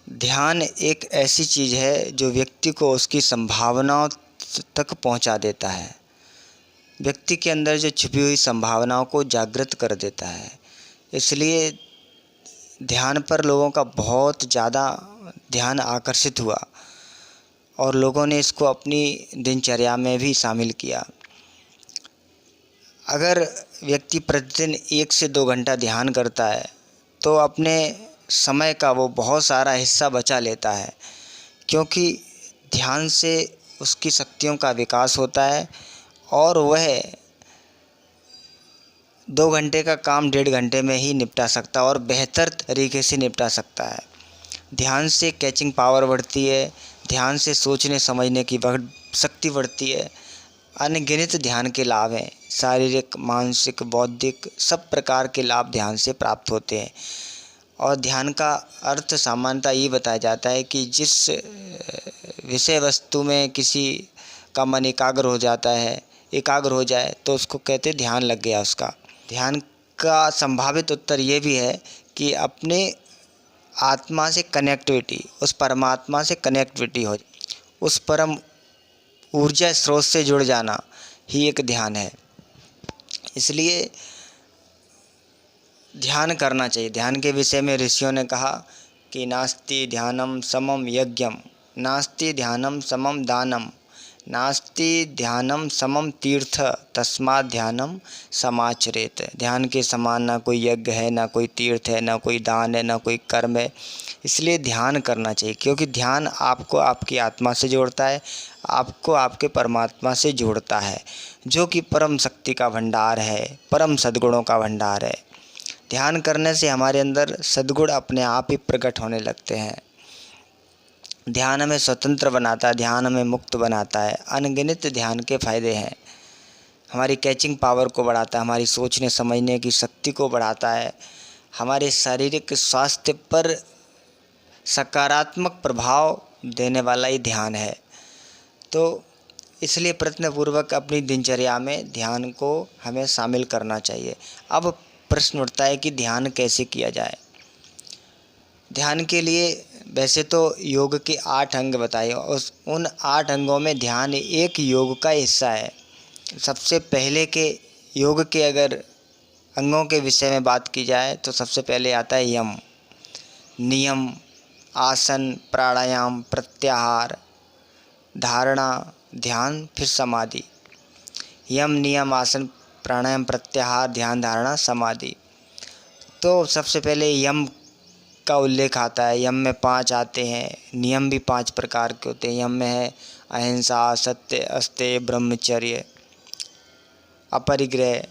ध्यान एक ऐसी चीज़ है जो व्यक्ति को उसकी संभावनाओं तक पहुंचा देता है। व्यक्ति के अंदर जो छुपी हुई संभावनाओं को जागृत कर देता है। इसलिए ध्यान पर लोगों का बहुत ज़्यादा ध्यान आकर्षित हुआ और लोगों ने इसको अपनी दिनचर्या में भी शामिल किया। अगर व्यक्ति प्रतिदिन 1 से 2 घंटा ध्यान करता है तो अपने समय का वो बहुत सारा हिस्सा बचा लेता है, क्योंकि ध्यान से उसकी शक्तियों का विकास होता है और वह 2 घंटे का काम 1.5 घंटे में ही निपटा सकता है और बेहतर तरीके से निपटा सकता है। ध्यान से कैचिंग पावर बढ़ती है, ध्यान से सोचने समझने की शक्ति बढ़ती है। अनगिनत ध्यान के लाभ हैं, शारीरिक, मानसिक, बौद्धिक सब प्रकार के लाभ ध्यान से प्राप्त होते हैं। और ध्यान का अर्थ सामान्यतः ये बताया जाता है कि जिस विषय वस्तु में किसी का मन एकाग्र हो जाए तो उसको कहते ध्यान लग गया उसका। ध्यान का संभावित उत्तर ये भी है कि अपने आत्मा से कनेक्टिविटी, उस परमात्मा से कनेक्टिविटी हो, उस परम ऊर्जा स्रोत से जुड़ जाना ही एक ध्यान है। इसलिए ध्यान करना चाहिए। ध्यान के विषय में ऋषियों ने कहा कि नास्ति ध्यानम समम यज्ञम, नास्ति ध्यानम समम दानम, नास्ति ध्यानम समम तीर्थ, तस्मात् ध्यानम समाचरेत। ध्यान के समान ना कोई यज्ञ है, ना कोई तीर्थ है, ना कोई दान है, ना कोई कर्म है। इसलिए ध्यान करना चाहिए, क्योंकि ध्यान आपको आपकी आत्मा से जोड़ता है, आपको आपके परमात्मा से जोड़ता है, जो कि परम शक्ति का भंडार है, परम सद्गुणों का भंडार है। ध्यान करने से हमारे अंदर सद्गुण अपने आप ही प्रकट होने लगते हैं। ध्यान हमें स्वतंत्र बनाता है, ध्यान हमें मुक्त बनाता है। अनगिनत ध्यान के फायदे हैं। हमारी कैचिंग पावर को बढ़ाता है, हमारी सोचने समझने की शक्ति को बढ़ाता है, हमारे शारीरिक स्वास्थ्य पर सकारात्मक प्रभाव देने वाला ही ध्यान है। तो इसलिए प्रयत्नपूर्वक अपनी दिनचर्या में ध्यान को हमें शामिल करना चाहिए। अब प्रश्न उठता है कि ध्यान कैसे किया जाए। ध्यान के लिए वैसे तो योग के 8 अंग बताए, उन 8 अंगों में ध्यान एक योग का हिस्सा है। सबसे पहले के योग के अगर अंगों के विषय में बात की जाए तो सबसे पहले आता है यम, नियम, आसन, प्राणायाम, प्रत्याहार, धारणा, ध्यान, फिर समाधि। यम, नियम, आसन, प्राणायाम, प्रत्याहार, ध्यान, धारणा, समाधि। तो सबसे पहले यम का उल्लेख आता है। यम में 5 आते हैं। नियम भी 5 प्रकार के होते हैं। यम में है अहिंसा, सत्य, अस्तेय, ब्रह्मचर्य, अपरिग्रह।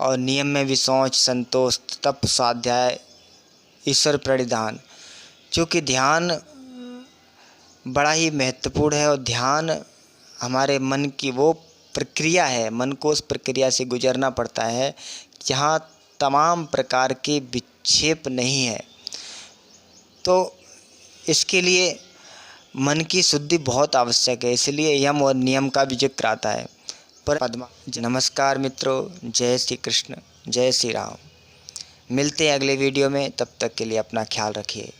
और नियम में भी शौच, संतोष, तप, स्वाध्याय, ईश्वर प्रणिधान। चूँकि ध्यान बड़ा ही महत्वपूर्ण है और ध्यान हमारे मन की वो प्रक्रिया है, मन को उस प्रक्रिया से गुजरना पड़ता है जहाँ तमाम प्रकार के विक्षेप नहीं है। तो इसके लिए मन की शुद्धि बहुत आवश्यक है, इसलिए यम और नियम का भी जिक्र आता है। पर पद्मा, नमस्कार मित्रों, जय श्री कृष्ण, जय श्री राम। मिलते हैं अगले वीडियो में, तब तक के लिए अपना ख्याल रखिए।